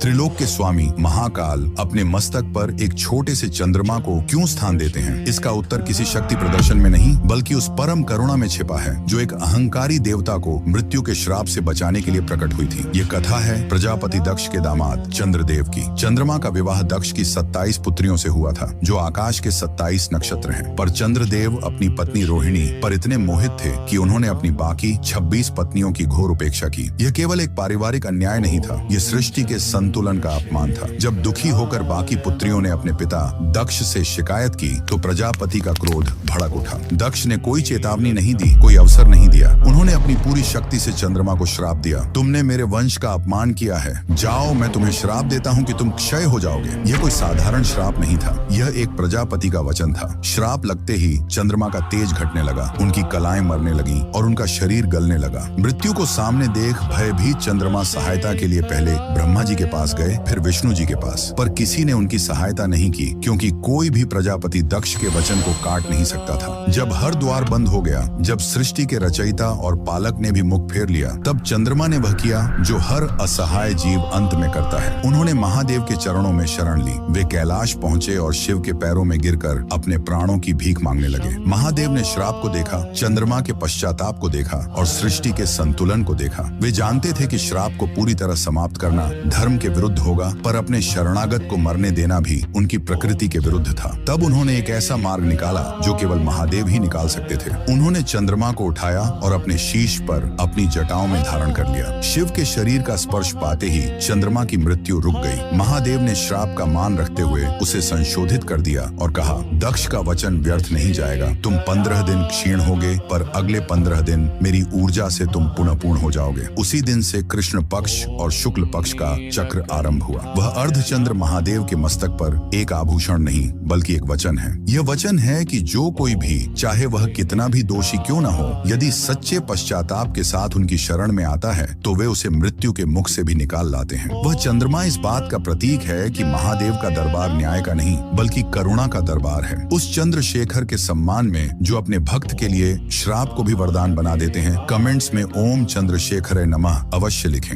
त्रिलोक के स्वामी महाकाल अपने मस्तक पर एक छोटे से चंद्रमा को क्यों स्थान देते हैं? इसका उत्तर किसी शक्ति प्रदर्शन में नहीं बल्कि उस परम करुणा में छिपा है जो एक अहंकारी देवता को मृत्यु के श्राप से बचाने के लिए प्रकट हुई थी। ये कथा है प्रजापति दक्ष के दामाद चंद्रदेव की। चंद्रमा का विवाह दक्ष की 27 पुत्रियों से हुआ था जो आकाश के 27 नक्षत्र हैं। पर चंद्रदेव अपनी पत्नी रोहिणी पर इतने मोहित थे कि उन्होंने अपनी बाकी 26 पत्नियों की घोर उपेक्षा की। यह केवल एक पारिवारिक अन्याय नहीं था, ये सृष्टि के संतुलन का अपमान था। जब दुखी होकर बाकी पुत्रियों ने अपने पिता दक्ष से शिकायत की तो प्रजापति का क्रोध भड़क उठा। दक्ष ने कोई चेतावनी नहीं दी, कोई अवसर नहीं दिया। उन्होंने अपनी पूरी शक्ति से चंद्रमा को श्राप दिया। तुमने मेरे वंश का अपमान किया है, जाओ मैं तुम्हें श्राप देता हूँ कि तुम क्षय हो जाओगे। यह कोई साधारण श्राप नहीं था, यह एक प्रजापति का वचन था। श्राप लगते ही चंद्रमा का तेज घटने लगा, उनकी कलाएं मरने लगी और उनका शरीर गलने लगा। मृत्यु को सामने देख भयभीत चंद्रमा सहायता के लिए पहले ब्रह्मा जी के पास गए, फिर विष्णु जी के पास, पर किसी ने उनकी सहायता नहीं की क्योंकि कोई भी प्रजापति दक्ष के वचन को काट नहीं सकता था। जब हर द्वार बंद हो गया, जब सृष्टि के रचयिता और पालक ने भी मुख फेर लिया, तब चंद्रमा ने वह किया जो हर असहाय जीव अंत में करता है। उन्होंने महादेव के चरणों में शरण ली। वे कैलाश पहुंचे और शिव के पैरों में गिरकर अपने प्राणों की भीख मांगने लगे। महादेव ने श्राप को देखा, चंद्रमा के पश्चाताप को देखा और सृष्टि के संतुलन को देखा। वे जानते थे कि श्राप को पूरी तरह समाप्त करना धर्म के विरुद्ध होगा, पर अपने शरणागत को मरने देना भी उनकी प्रकृति के विरुद्ध था। तब उन्होंने एक ऐसा मार्ग निकाला जो केवल महादेव ही निकाल सकते थे। उन्होंने चंद्रमा को उठाया और अपने शीश पर अपनी जटाओं में धारण कर लिया। शिव के शरीर का स्पर्श पाते ही चंद्रमा की मृत्यु रुक गई। महादेव ने श्राप का मान रखते हुए उसे संशोधित कर दिया और कहा, दक्ष का वचन व्यर्थ नहीं जाएगा। तुम 15 दिन क्षीण होगे, पर अगले 15 दिन मेरी ऊर्जा से तुम पुनः पूर्ण हो जाओगे। उसी दिन से कृष्ण पक्ष और शुक्ल पक्ष का चक्र आरंभ हुआ। वह अर्धचंद्र महादेव के मस्तक पर एक आभूषण नहीं बल्कि एक वचन है। यह वचन है कि जो कोई भी, चाहे वह कितना भी दोषी क्यों न हो, यदि सच्चे पश्चाताप के साथ उनकी शरण में आता है तो वे उसे मृत्यु के मुख से भी निकाल लाते हैं। वह चंद्रमा इस बात का प्रतीक है कि महादेव का दरबार न्याय का नहीं बल्कि करुणा का दरबार है। उस चंद्रशेखर के सम्मान में जो अपने भक्त के लिए श्राप को भी वरदान बना देते हैं, कमेंट्स में ओम चंद्रशेखर नमः अवश्य लिखें।